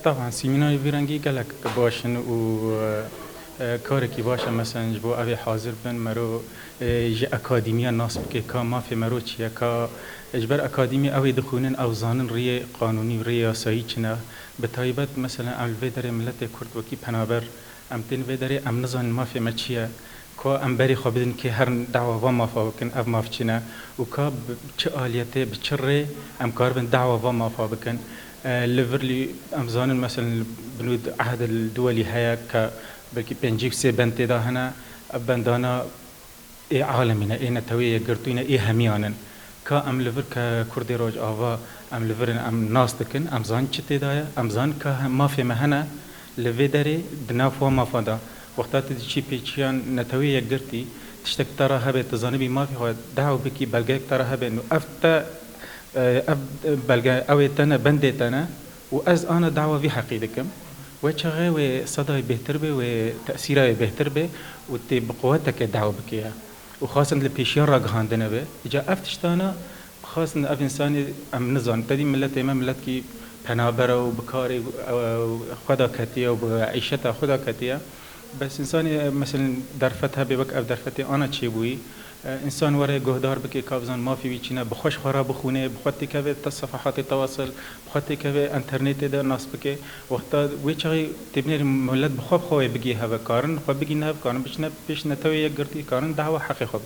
طبعا سيمينار فيرانجي قالك باشن و كاركي باشا مثلا جبو أبي حاضر بن مرو جي أكاديمية ناس بكي كا ما في مرو چيا كا اجبر أكاديمي أوي دخونن أو زانن ري قانوني وري ياسایی چنا بتايبت مثلا ام الفيدر ملت كرد وكي پنابر ام تين فيدر ام نزان ما في مچيا كا ام بري خابدن كي هر دعوة وما فاوكن اف ما فچنا وكا بچ آليته بچر ام كاربن دعوة وما فاوكن ليفرلي ام زانن مثلا بنود عهد الدولي هيا ك بلكي بنجيب سي بنتي دا هنا بندانا اي عالمنا اي نتويه قرطينا اي هميانا كا ام ليفر ككردي روج آوا ام ليفرن ام ناس دكن ام زان چتي دايا ام زان كا ما في مهنا لفي داري دناف وما فادا وقتات تشي بيچيان نتويه قرطي تشتك ترى هبه تزانبي ما في هو دعو بكي بلغاك ترى هبه انه افتا بلغا اوي تنا بندي تنا واز انا دعوه في حقيقتكم وشغله وصدى بهتر به وتأثيره بهتر به وتبقوتك الدعوة بكيها وخاصة البيشير راجعاندنا به جاء أفتشتانا خاصة أف إنساني أم نظام تدي ملت إمام ملت كي بنابرة وبكاري خدا كتيا وبعيشتها خدا كتيا بس إنساني مثلا درفتها ببك أف درفتي أنا تشيبوي انسان ورا جهدار بكي كابزان ما في ويچنا بخوش خراب بخونه بخوتي كبه تصفحات التواصل بخوتي كبه انترنت ده ناس بكي وقت ويچغي تبني مولد بخوب خوي بگي هوا كارن خو بگي نه كارن بيش نتوي يگرتي كارن دعوه حقي خوب